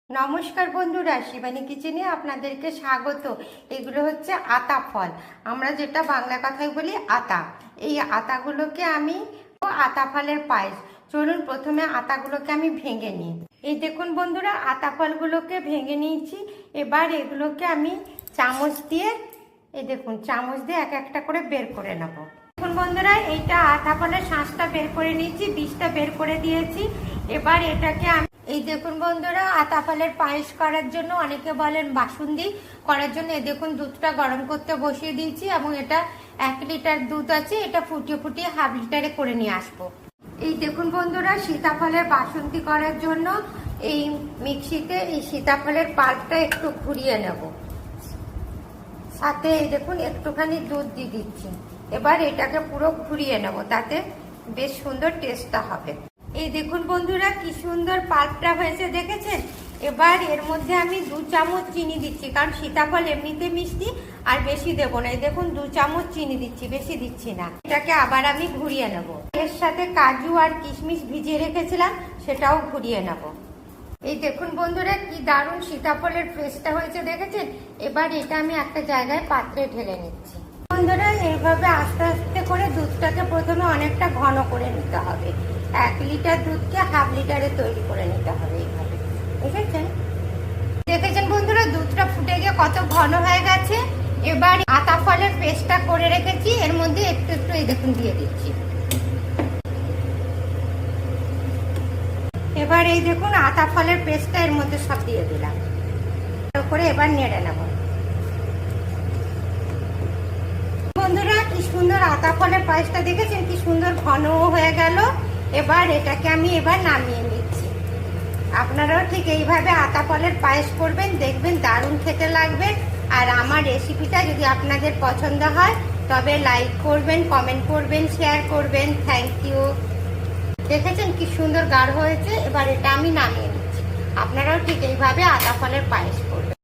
নমস্কার বন্ধুরা, শিবানী কিচেনে আপনাদেরকে স্বাগত। এগুলো হচ্ছে আতা ফল, আমরা যেটা বাংলা কথায় বলি আতা। এই আতাগুলোকে আমি আতা ফলের পায়েস। চলুন প্রথমে আতাগুলোকে আমি ভেঙে নিই। এই দেখুন বন্ধুরা, আতা ফলগুলোকে ভেঙে নিয়েছি। এবার এগুলোকে আমি চামচ দিয়ে, এই দেখুন চামচ দিয়ে এক একটা করে বের করে নেব। দেখুন বন্ধুরা, এইটা আতা ফলের শাঁসটা বের করে নিয়েছি, বীজটা বের করে দিয়েছি। এবার এটাকে আমি, এই দেখুন বন্ধুরা, আতা ফলের পায়েস করার জন্য অনেকে বলেন বাসুন্দি করার জন্য, এই দেখুন দুধটা গরম করতে বসিয়ে দিয়েছি এবং এটা 1 লিটার দুধ আছে, এটা ফুটিয়ে ফুটিয়ে হাফ লিটারে করে নিয়ে আসবো। এই দেখুন বন্ধুরা, সীতাফলের বাসন্তী করার জন্য এই মিক্সিতে এই সীতাফলের পাল্পটা একটু ঘুরিয়ে নেব, সাথে এই দেখুন একটুখানি দুধ দিয়ে দিচ্ছি। এবার এটাকে পুরো ঘুরিয়ে নেব, তাতে বেশ সুন্দর টেস্টটা হবে। এই দেখুন বন্ধুরা, কি সুন্দর পাল্পটা হয়েছে দেখেছেন। এবার এর মধ্যে আমি 2 চামচ চিনি দিচ্ছি, কারণ সীতাফল এমনিতে মিষ্টি, আর বেশি দেবো না। এই দেখুন 2 চামচ চিনি দিচ্ছি, বেশি দিচ্ছি না। এটাকে আবার আমি ঘুরিয়ে নেব। এর সাথে কাজু আর কিশমিশ ভিজিয়ে রেখেছিলাম, সেটাও ঘুরিয়ে নেব। এই দেখুন বন্ধুরা, কি দারুণ সীতাফলের পেস্টটা হয়েছে দেখেছেন। এবার এটা আমি একটা জায়গায় পাত্রে ঢেলে নিচ্ছি। বন্ধুরা, এইভাবে আস্তে আস্তে করে দুধটাকে প্রথমে অনেকটা ঘন করে নিতে হবে। 1 লিটার দুধকে হাফ লিটারে তৈরি করে নিতে হবে এইভাবে। দেখেছেন বন্ধুরা, দুধটা ফুটে গিয়ে কত ঘন হয়ে গেছে। এবার আতা ফলের পেস্টটা করে রেখেছি, এর মধ্যে একটু একটু এই দেখুন দিয়ে দিচ্ছি। এবার এই দেখুন আতা ফলের পেস্টটা এর মধ্যে সব দিয়ে দিলাম করে, এবার নেড়ে নেব। বন্ধুরা, কি সুন্দর আতা ফলের পায়েসটা দেখেছেন, কি সুন্দর ঘন হয়ে গেল। এবার এটাকে আমি এবার নামিয়ে নিচ্ছি। আপনারাও ঠিক এইভাবে আতা ফলের পায়েস করবেন, দেখবেন দারুণ খেতে লাগবে। আর আমার রেসিপিটা যদি আপনাদের পছন্দ হয় তবে লাইক করবেন, কমেন্ট করবেন, শেয়ার করবেন। Thank you. দেখেছেন কি সুন্দর গাঢ় হয়েছে। এবার এটা আমি নামিয়ে নিচ্ছি। আপনারাও ঠিক এইভাবে আতা ফলের পায়েস করবেন।